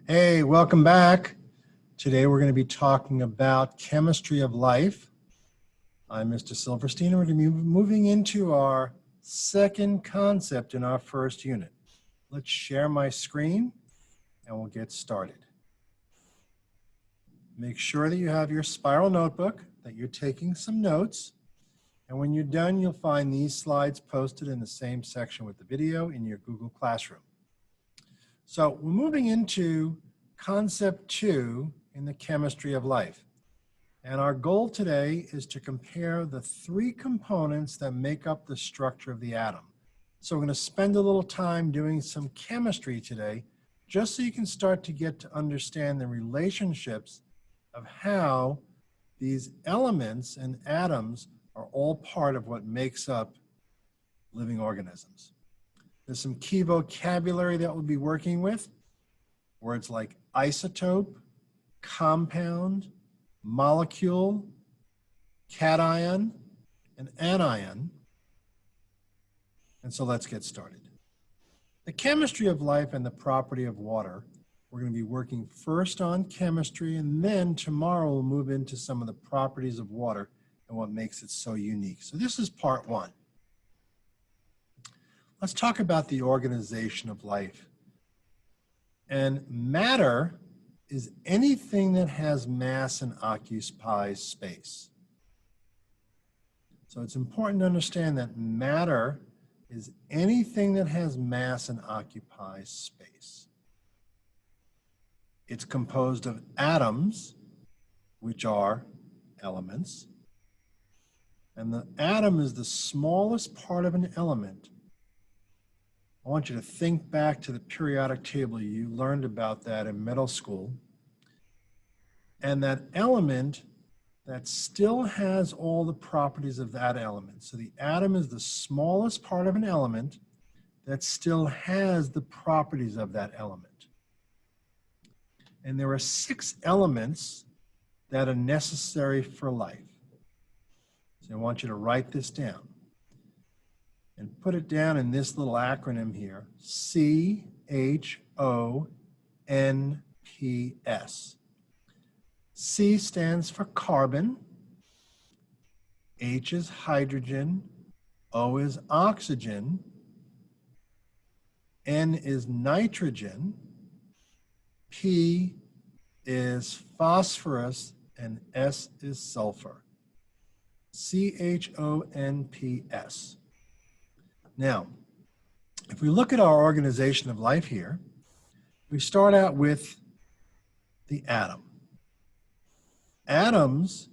Hey, welcome back. Today we're going to be talking about chemistry of life. I'm Mr. Silverstein, and we're going to be moving into our second concept in our first unit. Let's share my screen and we'll get started. Make sure that you have your spiral notebook, that you're taking some notes, and when you're done, you'll find these slides posted in the same section with the video in your Google Classroom. So we're moving into Concept 2 in the chemistry of life. And our goal today is to compare the three components that make up the structure of the atom. So we're going to spend a little time doing some chemistry today, just so you can start to get to understand the relationships of how these elements and atoms are all part of what makes up living organisms. There's some key vocabulary that we'll be working with. Words like isotope, compound, molecule, cation, and anion. And so let's get started. The chemistry of life and the property of water. We're going to be working first on chemistry, and then tomorrow we'll move into some of the properties of water and what makes it so unique. So this is part one. Let's talk about the organization of life. And matter is anything that has mass and occupies space. So it's important to understand that matter is anything that has mass and occupies space. It's composed of atoms, which are elements. And the atom is the smallest part of an element. I want you to think back to the periodic table. You learned about that in middle school. And that element that still has all the properties of that element. So the atom is the smallest part of an element that still has the properties of that element. And there are 6 elements that are necessary for life. So I want you to write this down. And put it down in this little acronym here, CHONPS. C stands for carbon, H is hydrogen, O is oxygen, N is nitrogen, P is phosphorus, and S is sulfur. CHONPS. Now, if we look at our organization of life here, we start out with the atom. Atoms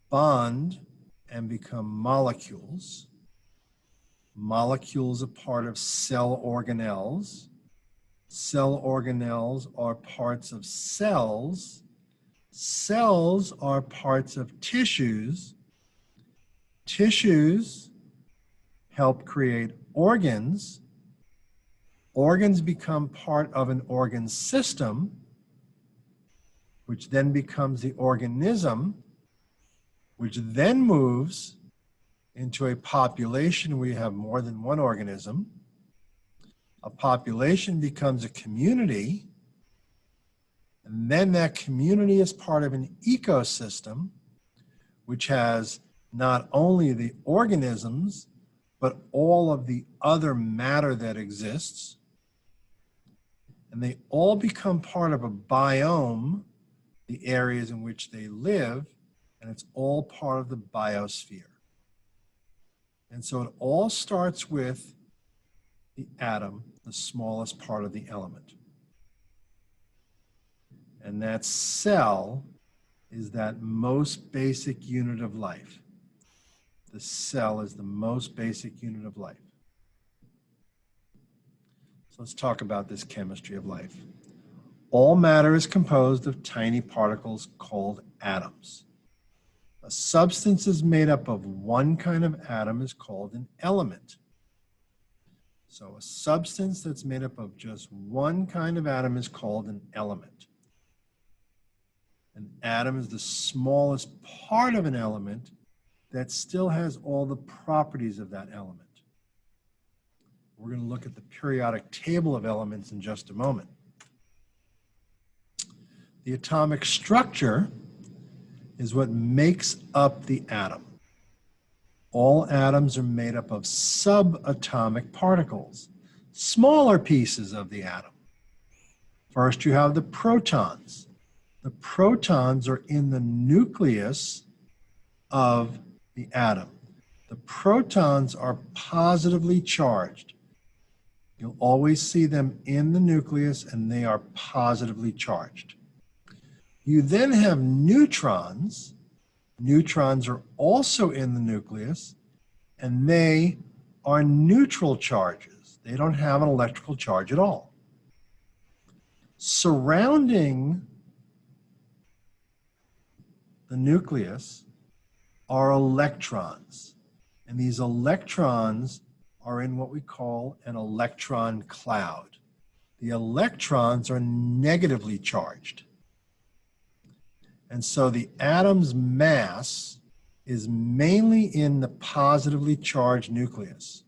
bond and become molecules. Molecules are part of cell organelles. Cell organelles are parts of cells. Cells are parts of tissues. Tissues help create organs. Organs become part of an organ system, which then becomes the organism, which then moves into a population where you have more than one organism. A population becomes a community, and then that community is part of an ecosystem, which has not only the organisms, but all of the other matter that exists. And they all become part of a biome, the areas in which they live, and it's all part of the biosphere. And so it all starts with the atom, the smallest part of the element. And that cell is that most basic unit of life. The cell is the most basic unit of life. So let's talk about this chemistry of life. All matter is composed of tiny particles called atoms. A substance is made up of one kind of atom is called an element. So a substance that's made up of just one kind of atom is called an element. An atom is the smallest part of an element that still has all the properties of that element. We're going to look at the periodic table of elements in just a moment. The atomic structure is what makes up the atom. All atoms are made up of subatomic particles, smaller pieces of the atom. First, you have the protons. The protons are in the nucleus of the atom. The protons are positively charged. You'll always see them in the nucleus, and they are positively charged. You then have neutrons. Neutrons are also in the nucleus, and they are neutral charges. They don't have an electrical charge at all. Surrounding the nucleus are electrons, and these electrons are in what we call an electron cloud. The electrons are negatively charged. And so the atom's mass is mainly in the positively charged nucleus.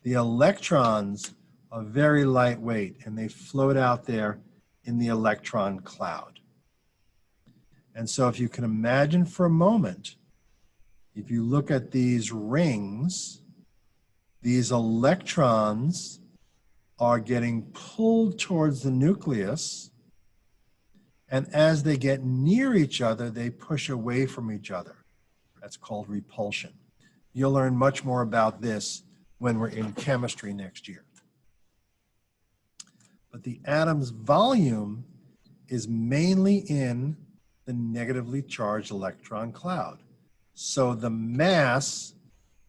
The electrons are very lightweight, and they float out there in the electron cloud. And so if you can imagine for a moment, if you look at these rings, these electrons are getting pulled towards the nucleus, and as they get near each other, they push away from each other. That's called repulsion. You'll learn much more about this when we're in chemistry next year. But the atom's volume is mainly in the negatively charged electron cloud. So the mass,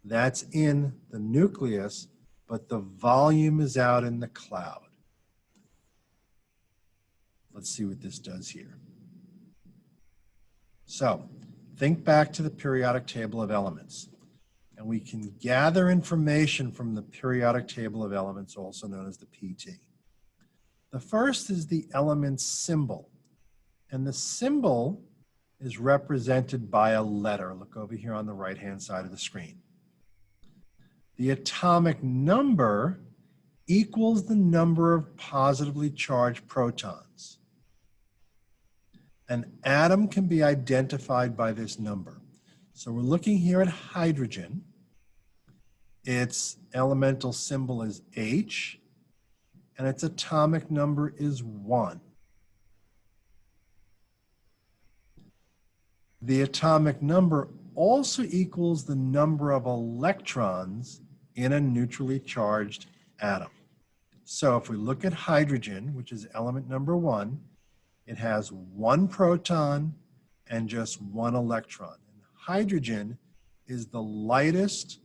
that's in the nucleus, but the volume is out in the cloud. Let's see what this does here. So think back to the periodic table of elements, and we can gather information from the periodic table of elements, also known as the PT. The first is the element symbol, and the symbol is represented by a letter. Look over here on the right-hand side of the screen. The atomic number equals the number of positively charged protons. An atom can be identified by this number. So we're looking here at hydrogen. Its elemental symbol is H, and its atomic number is 1. The atomic number also equals the number of electrons in a neutrally charged atom. So if we look at hydrogen, which is element number 1, it has 1 proton and just 1 electron. And hydrogen is the lightest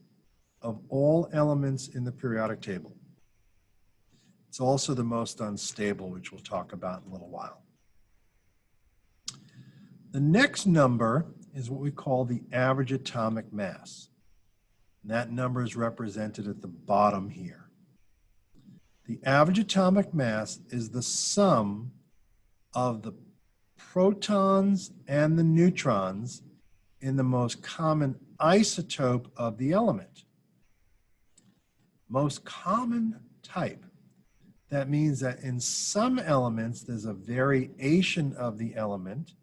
of all elements in the periodic table. It's also the most unstable, which we'll talk about in a little while. The next number is what we call the average atomic mass. And that number is represented at the bottom here. The average atomic mass is the sum of the protons and the neutrons in the most common isotope of the element. Most common type. That means that in some elements, there's a variation of the element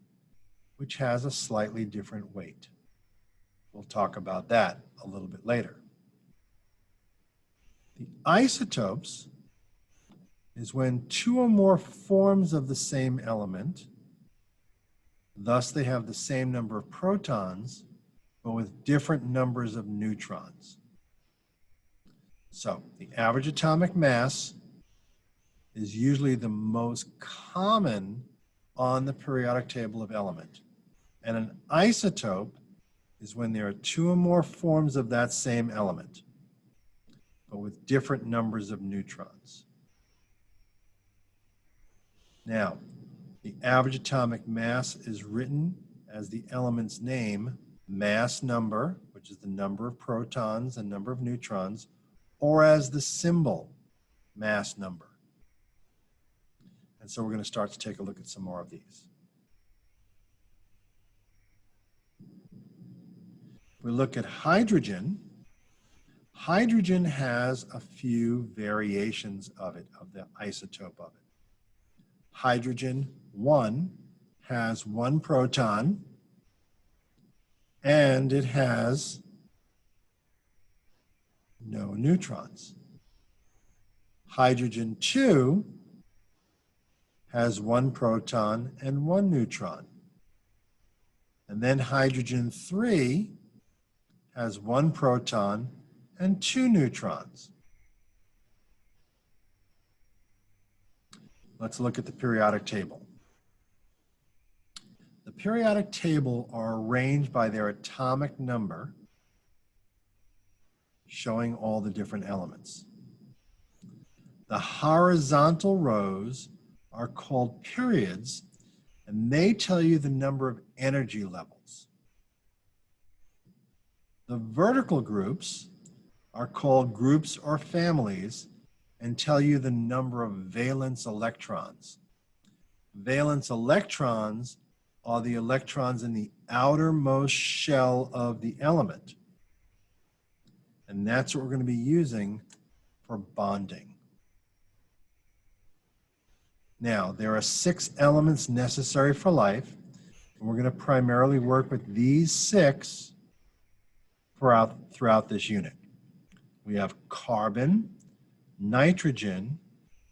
which has a slightly different weight. We'll talk about that a little bit later. The isotopes is when 2 or more forms of the same element, thus they have the same number of protons, but with different numbers of neutrons. So the average atomic mass is usually the most common on the periodic table of element. And an isotope is when there are 2 or more forms of that same element, but with different numbers of neutrons. Now, the average atomic mass is written as the element's name, mass number, which is the number of protons and number of neutrons, or as the symbol, mass number. And so we're going to start to take a look at some more of these. We look at hydrogen. Hydrogen has a few variations of it, of the isotope of it. Hydrogen 1 has 1 proton, and it has no neutrons. Hydrogen 2 has 1 proton and 1 neutron. And then hydrogen 3 has 1 proton and 2 neutrons. Let's look at the periodic table. The periodic table are arranged by their atomic number, showing all the different elements. The horizontal rows are called periods, and they tell you the number of energy levels. The vertical groups are called groups or families and tell you the number of valence electrons. Valence electrons are the electrons in the outermost shell of the element. And that's what we're going to be using for bonding. Now, there are 6 elements necessary for life, and we're going to primarily work with these 6 throughout this unit. We have carbon, nitrogen,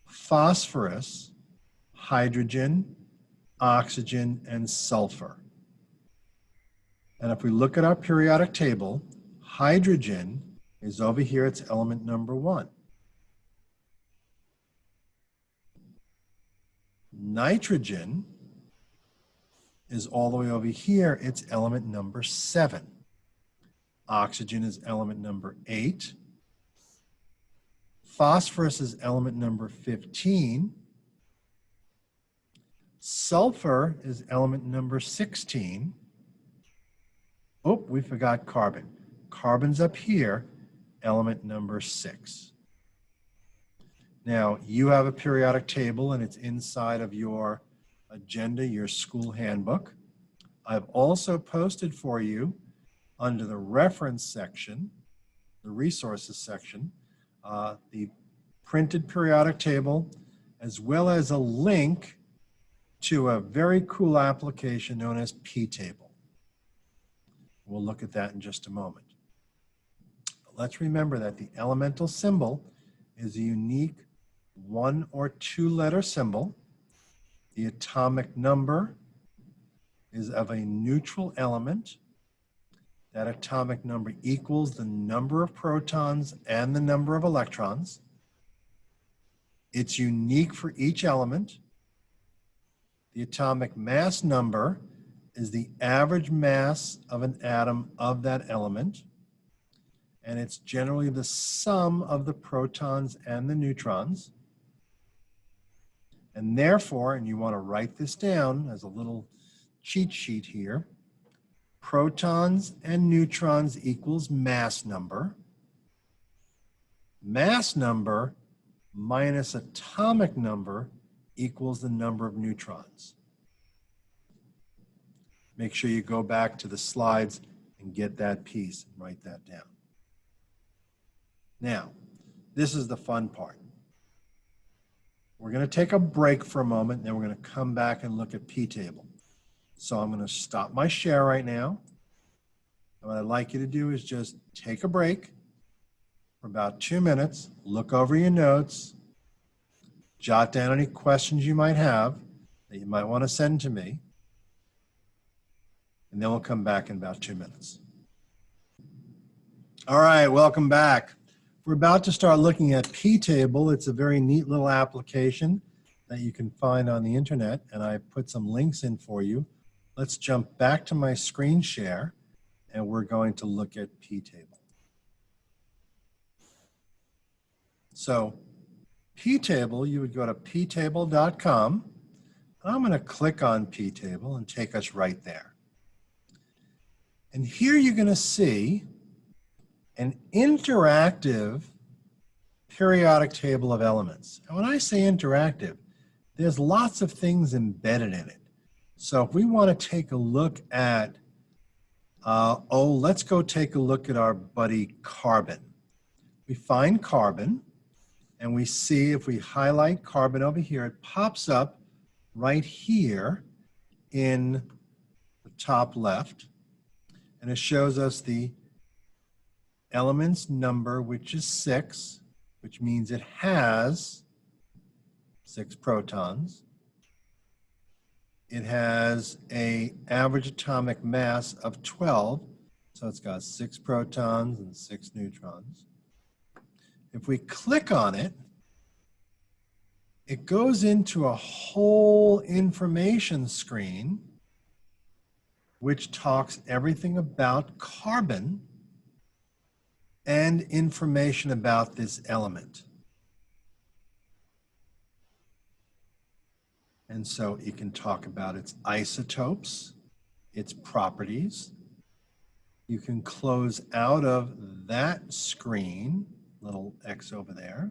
phosphorus, hydrogen, oxygen, and sulfur. And if we look at our periodic table, hydrogen is over here, it's element number 1. Nitrogen is all the way over here, it's element number 7. Oxygen is element number 8. Phosphorus is element number 15. Sulfur is element number 16. Oh, we forgot carbon. Carbon's up here, element number 6. Now, you have a periodic table and it's inside of your agenda, your school handbook. I've also posted for you under the reference section, the resources section, the printed periodic table, as well as a link to a very cool application known as P-Table. We'll look at that in just a moment. But let's remember that the elemental symbol is a unique 1 or 2 letter symbol. The atomic number is of a neutral element. That atomic number equals the number of protons and the number of electrons. It's unique for each element. The atomic mass number is the average mass of an atom of that element, and it's generally the sum of the protons and the neutrons. And therefore, and you want to write this down as a little cheat sheet here, protons and neutrons equals mass number. Mass number minus atomic number equals the number of neutrons. Make sure you go back to the slides and get that piece and write that down. Now, this is the fun part. We're going to take a break for a moment, and then we're going to come back and look at P-Table. So I'm going to stop my share right now. And what I'd like you to do is just take a break for about 2 minutes, look over your notes, jot down any questions you might have that you might want to send to me, and then we'll come back in about 2 minutes. All right, welcome back. We're about to start looking at P-Table. It's a very neat little application that you can find on the internet, and I put some links in for you. Let's jump back to my screen share, and we're going to look at P-Table. So P-Table, you would go to ptable.com. I'm going to click on P-Table and take us right there. And here you're going to see an interactive periodic table of elements. And when I say interactive, there's lots of things embedded in it. So if we want to take a look at, let's go take a look at our buddy carbon. We find carbon, and we see if we highlight carbon over here, it pops up right here in the top left, and it shows us the element's number, which is 6, which means it has 6 protons. It has an average atomic mass of 12, so it's got 6 protons and 6 neutrons. If we click on it, it goes into a whole information screen which talks everything about carbon and information about this element. And so it can talk about its isotopes, its properties. You can close out of that screen, little X over there.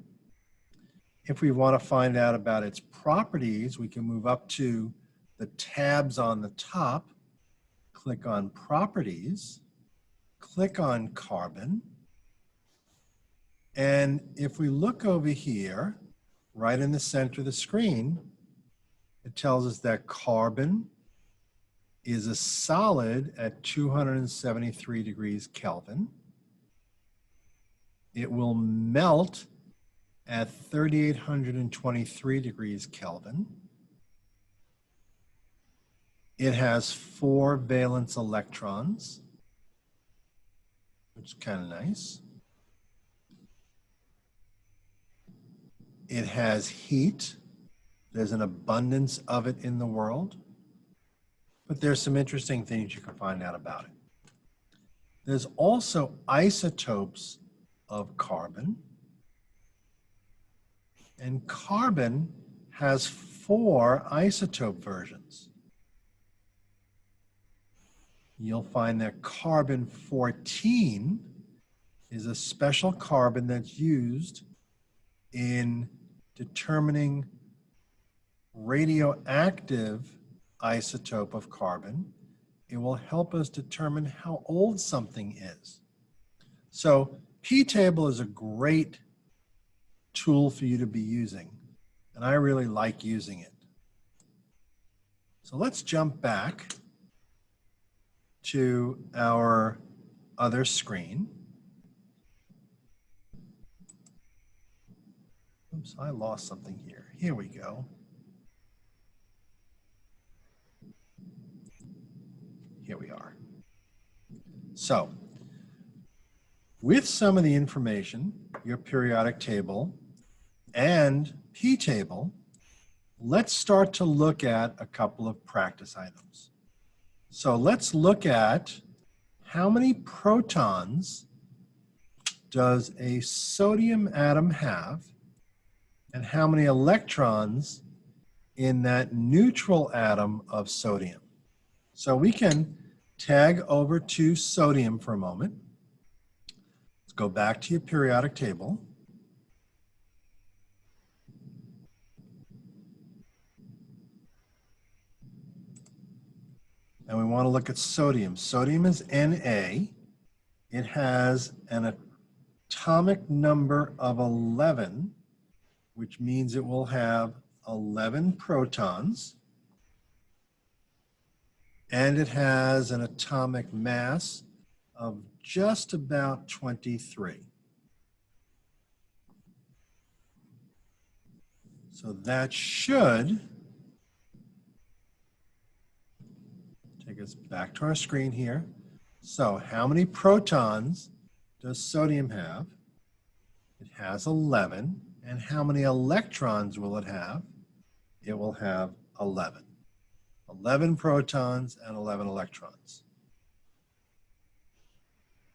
If we want to find out about its properties, we can move up to the tabs on the top, click on properties, click on carbon. And if we look over here, right in the center of the screen, it tells us that carbon is a solid at 273 degrees Kelvin. It will melt at 3,823 degrees Kelvin. It has 4 valence electrons, which is kind of nice. It has heat. There's an abundance of it in the world. But there's some interesting things you can find out about it. There's also isotopes of carbon. And carbon has 4 isotope versions. You'll find that carbon 14 is a special carbon that's used in determining radioactive isotope of carbon. It will help us determine how old something is. So P-table is a great tool for you to be using, and I really like using it. So let's jump back to our other screen. Oops, I lost something here. Here we go. Here we are. So, with some of the information, your periodic table and P-table, let's start to look at a couple of practice items. So let's look at how many protons does a sodium atom have and how many electrons in that neutral atom of sodium. So we can tag over to sodium for a moment. Let's go back to your periodic table. And we want to look at sodium. Sodium is Na. It has an atomic number of 11, which means it will have 11 protons. And it has an atomic mass of just about 23. So that should take us back to our screen here. So how many protons does sodium have? It has 11. And how many electrons will it have? It will have 11. 11 protons and 11 electrons.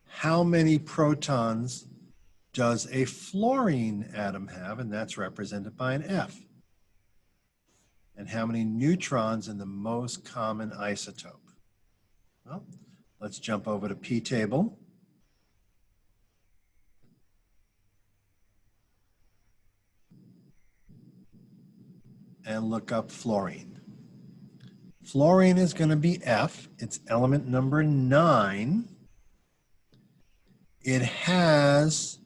How many protons does a fluorine atom have? And that's represented by an F. And how many neutrons in the most common isotope? Well, let's jump over to P-table. And look up fluorine. Fluorine is going to be F. It's element number 9. It has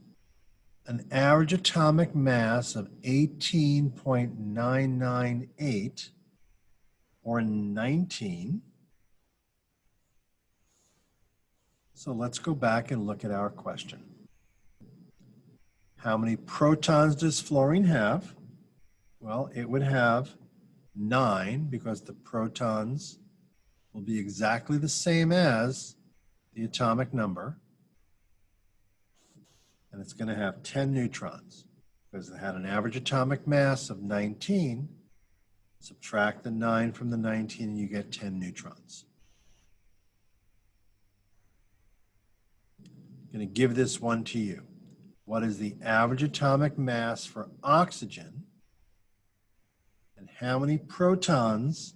an average atomic mass of 18.998. or 19. So let's go back and look at our question. How many protons does fluorine have? Well, it would have 9 because the protons will be exactly the same as the atomic number. And it's going to have 10 neutrons because it had an average atomic mass of 19. Subtract the 9 from the 19 and you get 10 neutrons. I'm going to give this one to you. What is the average atomic mass for oxygen? And how many protons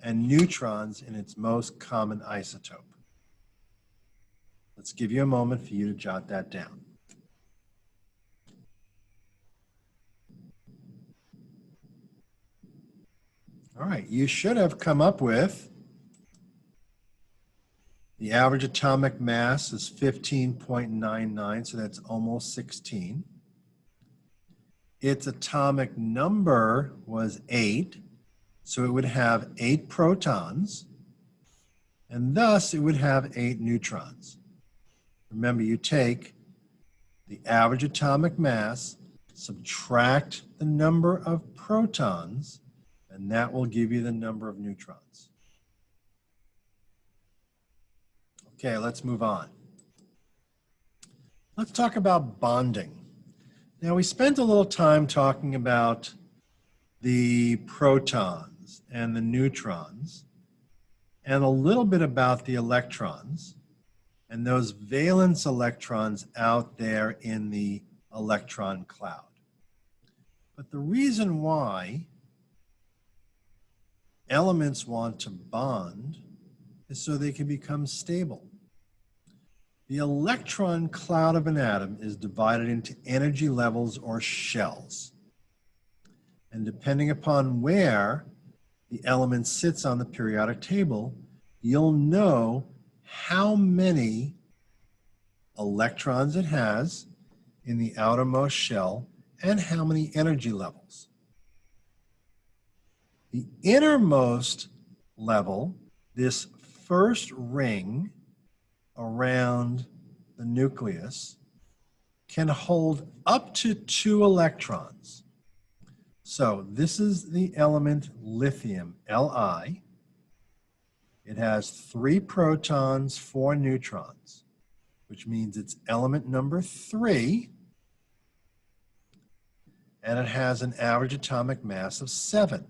and neutrons in its most common isotope? Let's give you a moment for you to jot that down. All right, you should have come up with the average atomic mass is 15.99, so that's almost 16. Its atomic number was 8, so it would have 8 protons, and thus it would have 8 neutrons. Remember, you take the average atomic mass, subtract the number of protons, and that will give you the number of neutrons. Okay, let's move on. Let's talk about bonding. Now, we spent a little time talking about the protons and the neutrons, and a little bit about the electrons, and those valence electrons out there in the electron cloud. But the reason why elements want to bond is so they can become stable. The electron cloud of an atom is divided into energy levels or shells. And depending upon where the element sits on the periodic table, you'll know how many electrons it has in the outermost shell and how many energy levels. The innermost level, this first ring around the nucleus, can hold up to 2 electrons. So this is the element lithium, Li. It has 3 protons, 4 neutrons, which means it's element number 3, and it has an average atomic mass of 7.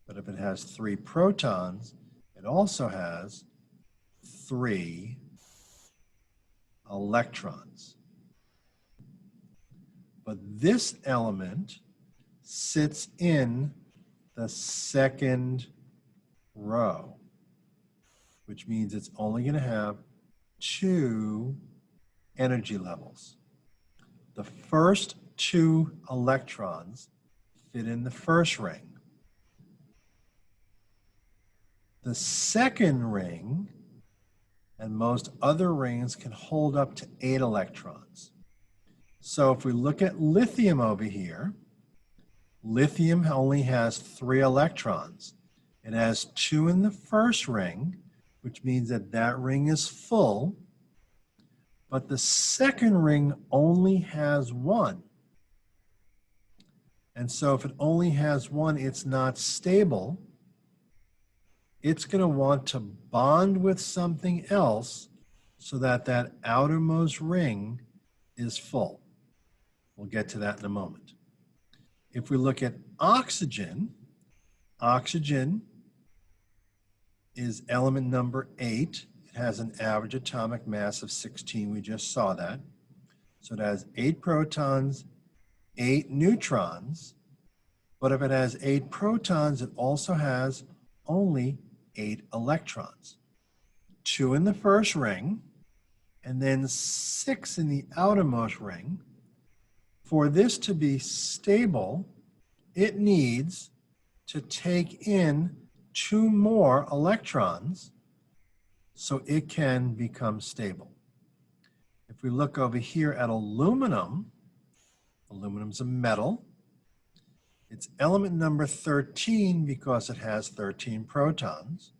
But if it has 3 protons, it also has 3 electrons. But this element sits in the second row, which means it's only going to have 2 energy levels. The first 2 electrons fit in the first ring. The second ring and most other rings can hold up to 8 electrons. So if we look at lithium over here, lithium only has 3 electrons. It has 2 in the first ring, which means that that ring is full, but the second ring only has 1. And so if it only has 1, it's not stable. It's going to want to bond with something else so that that outermost ring is full. We'll get to that in a moment. If we look at oxygen, oxygen is element number 8. It has an average atomic mass of 16. We just saw that. So it has 8 protons, 8 neutrons. But if it has 8 protons, it also has only 8 electrons. 2 in the first ring, and then 6 in the outermost ring. For this to be stable, it needs to take in 2 more electrons so it can become stable. If we look over here at aluminum, aluminum's a metal. It's element number 13 because it has 13 protons.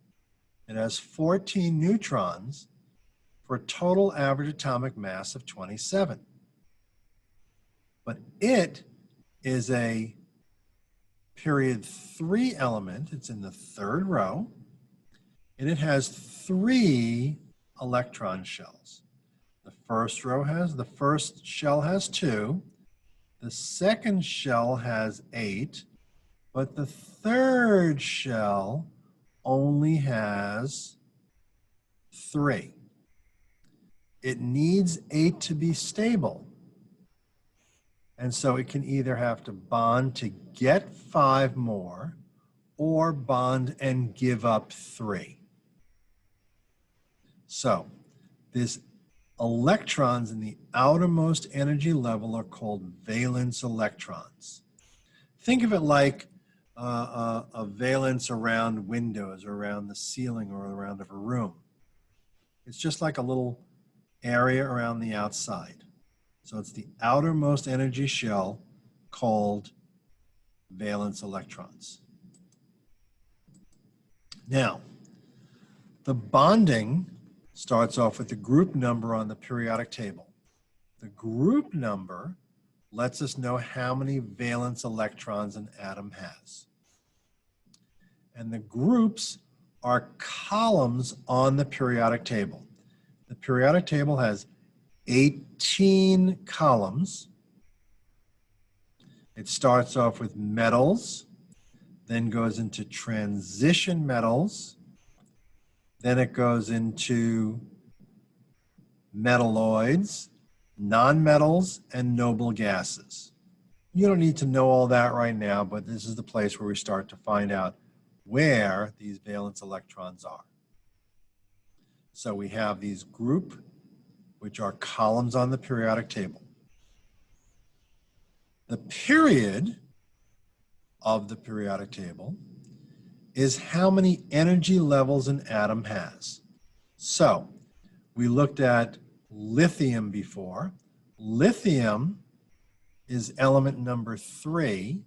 It has 14 neutrons for a total average atomic mass of 27. But it is a period 3 element. It's in the third row, and it has 3 electron shells. The first shell has 2, the second shell has 8, but the third shell only has 3. It needs 8 to be stable. And so it can either have to bond to get 5 more or bond and give up 3. So these electrons in the outermost energy level are called valence electrons. Think of it like a valence around windows or around the ceiling or around a room. It's just like a little area around the outside. So it's the outermost energy shell called valence electrons. Now, the bonding starts off with the group number on the periodic table. The group number lets us know how many valence electrons an atom has. And the groups are columns on the periodic table. The periodic table has 18 columns. It starts off with metals, then goes into transition metals, then it goes into metalloids, nonmetals, and noble gases. You don't need to know all that right now, but this is the place where we start to find out where these valence electrons are. So we have these group, which are columns on the periodic table. The period of the periodic table is how many energy levels an atom has. So we looked at lithium before. Lithium is element number 3.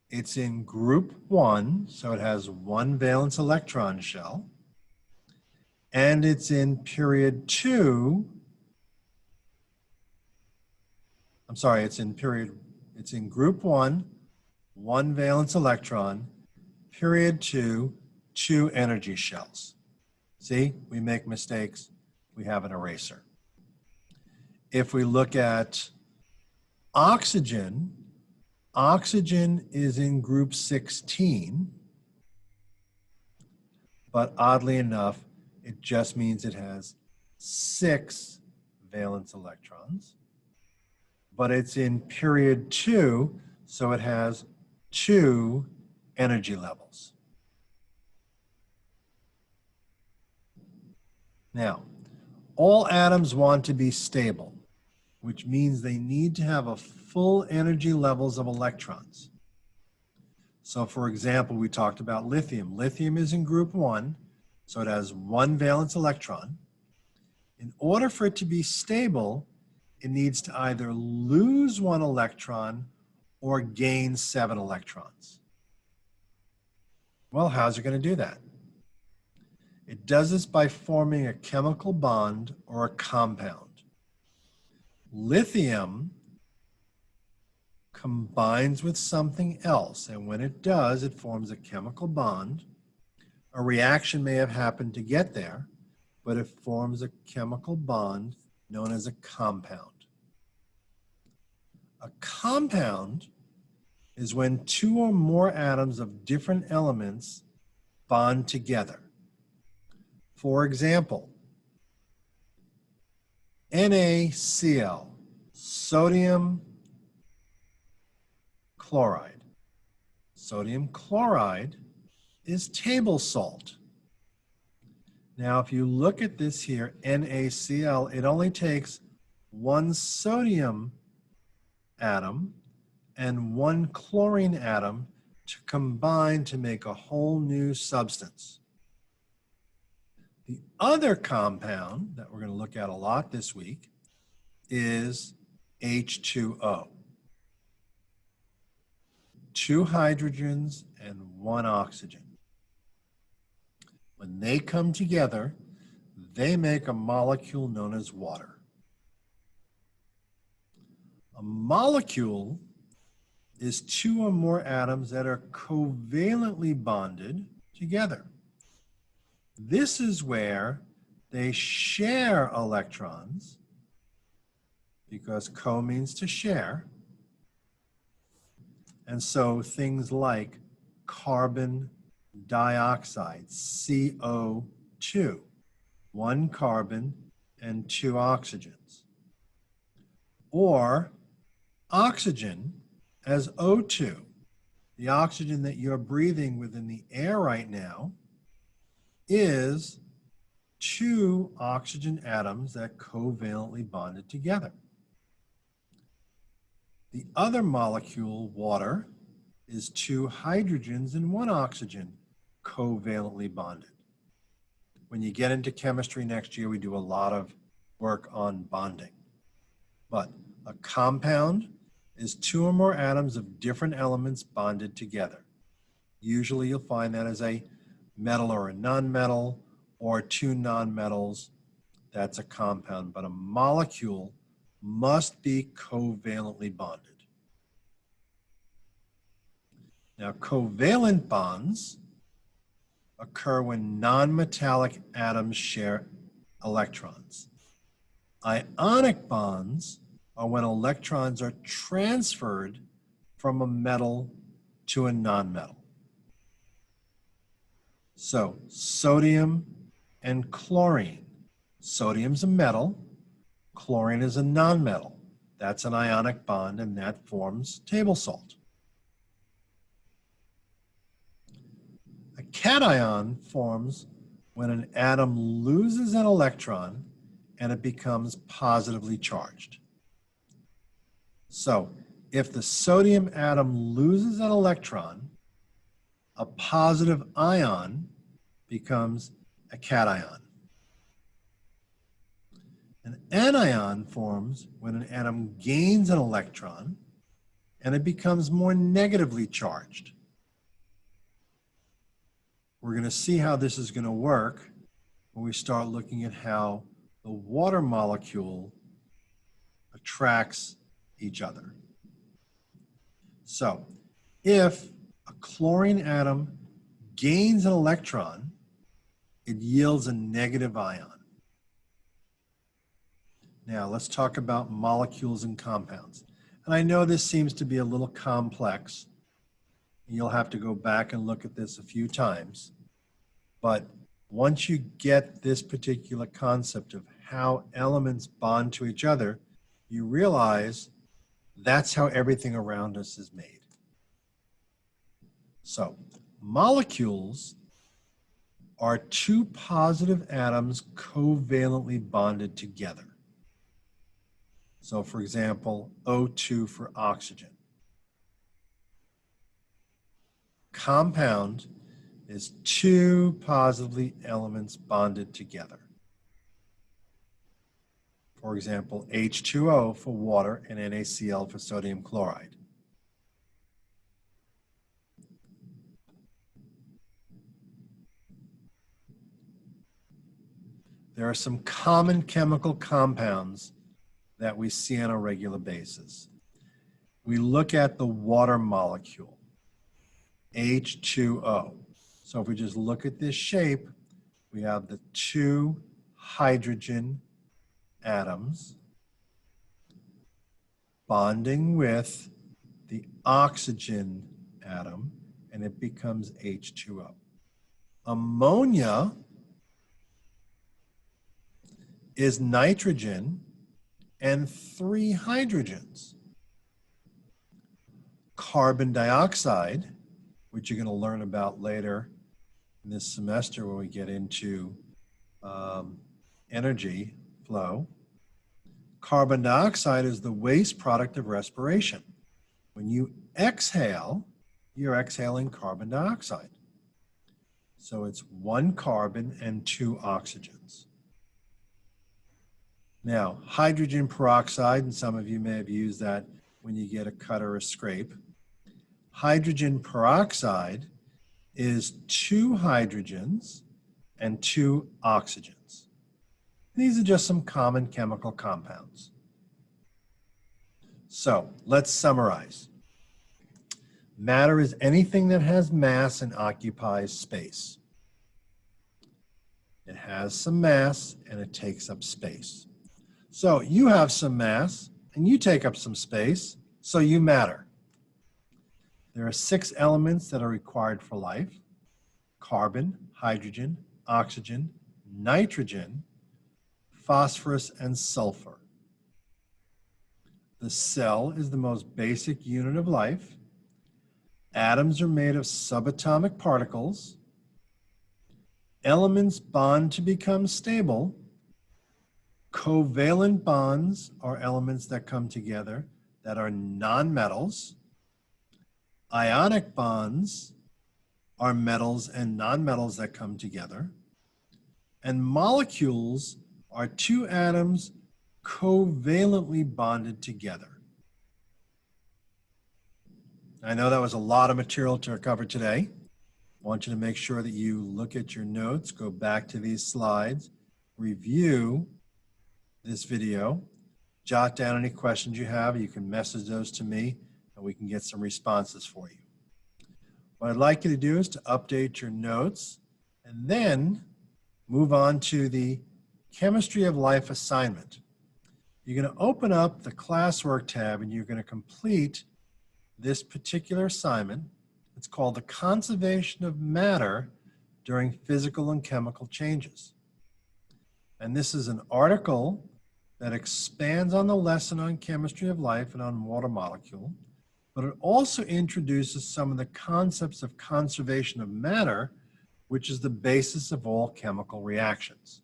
It's in group 1, so it has 1 valence electron shell. And it's in period 2. I'm sorry, it's in group 1, 1 valence electron, period 2, 2 energy shells. See, we make mistakes, we have an eraser. If we look at oxygen, oxygen is in group 16, but oddly enough, it just means it has 6 valence electrons. But it's in period 2, so it has 2 energy levels. Now, all atoms want to be stable, which means they need to have a full energy levels of electrons. So for example, we talked about lithium. Lithium is in group 1, so it has 1 valence electron. In order for it to be stable, it needs to either lose 1 electron or gain 7 electrons. Well, how's it going to do that? It does this by forming a chemical bond or a compound. Lithium combines with something else, and when it does, it forms a chemical bond. A reaction may have happened to get there, but it forms a chemical bond known as a compound. A compound is when 2 or more atoms of different elements bond together. For example, NaCl, sodium chloride. Sodium chloride is table salt. Now, if you look at this here, NaCl, it only takes 1 sodium atom and 1 chlorine atom to combine to make a whole new substance. The other compound that we're going to look at a lot this week is H2O. 2 hydrogens and 1 oxygen. When they come together, they make a molecule known as water. A molecule is 2 or more atoms that are covalently bonded together. This is where they share electrons, because co means to share. And so things like carbon dioxide, CO2, 1 carbon and 2 oxygens. Or oxygen as O2, the oxygen that you're breathing within the air right now, is 2 oxygen atoms that covalently bonded together. The other molecule, water, is 2 hydrogens and 1 oxygen covalently bonded. When you get into chemistry next year, we do a lot of work on bonding. But a compound is 2 or more atoms of different elements bonded together. Usually you'll find that as a metal or a nonmetal, or 2 nonmetals. That's a compound. But a molecule must be covalently bonded. Now, covalent bonds occur when nonmetallic atoms share electrons. Ionic bonds are when electrons are transferred from a metal to a nonmetal. So, sodium and chlorine. Sodium's a metal, chlorine is a nonmetal. That's an ionic bond, and that forms table salt. A cation forms when an atom loses an electron and it becomes positively charged. So, if the sodium atom loses an electron, a positive ion becomes a cation. An anion forms when an atom gains an electron and it becomes more negatively charged. We're going to see how this is going to work when we start looking at how the water molecule attracts each other. So, if a chlorine atom gains an electron, it yields a negative ion. Now, let's talk about molecules and compounds. And I know this seems to be a little complex. You'll have to go back and look at this a few times. But once you get this particular concept of how elements bond to each other, you realize that's how everything around us is made. So, molecules are 2 positive atoms covalently bonded together. So, for example, O2 for oxygen. Compound is 2 positively elements bonded together. For example, H2O for water and NaCl for sodium chloride. There are some common chemical compounds that we see on a regular basis. We look at the water molecule, H2O. So if we just look at this shape, we have the 2 hydrogen atoms bonding with the oxygen atom, and it becomes H2O. Ammonia is nitrogen and 3 hydrogens. Carbon dioxide, which you're going to learn about later in this semester when we get into energy flow. Carbon dioxide is the waste product of respiration. When you exhale, you're exhaling carbon dioxide. So it's 1 carbon and 2 oxygens. Now, hydrogen peroxide, and some of you may have used that when you get a cut or a scrape. hydrogen peroxide is 2 hydrogens and 2 oxygens. These are just some common chemical compounds. So let's summarize. Matter is anything that has mass and occupies space. It has some mass and it takes up space. So you have some mass and you take up some space, so you matter. There are 6 elements that are required for life: carbon, hydrogen, oxygen, nitrogen, phosphorus, and sulfur. The cell is the most basic unit of life. Atoms are made of subatomic particles. Elements bond to become stable. Covalent bonds are elements that come together that are nonmetals. Ionic bonds are metals and nonmetals that come together. And molecules are 2 atoms covalently bonded together. I know that was a lot of material to cover today. I want you to make sure that you look at your notes, go back to these slides, review this video, jot down any questions you have. You can message those to me and we can get some responses for you. What I'd like you to do is to update your notes and then move on to the Chemistry of Life assignment. You're going to open up the classwork tab and you're going to complete this particular assignment. It's called The Conservation of Matter During Physical and Chemical Changes. And this is an article that expands on the lesson on chemistry of life and on water molecule, but it also introduces some of the concepts of conservation of matter, which is the basis of all chemical reactions.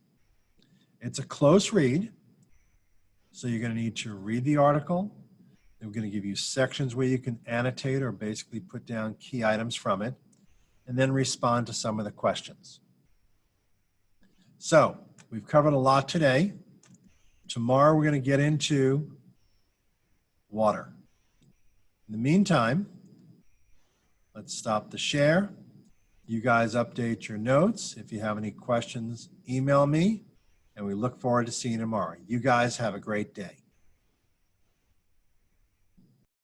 It's a close read, so you're going to need to read the article. We're going to give you sections where you can annotate or basically put down key items from it, and then respond to some of the questions. So we've covered a lot today. Tomorrow we're going to get into water. In the meantime, let's stop the share. You guys update your notes. If you have any questions, email me, and we look forward to seeing you tomorrow. You guys have a great day.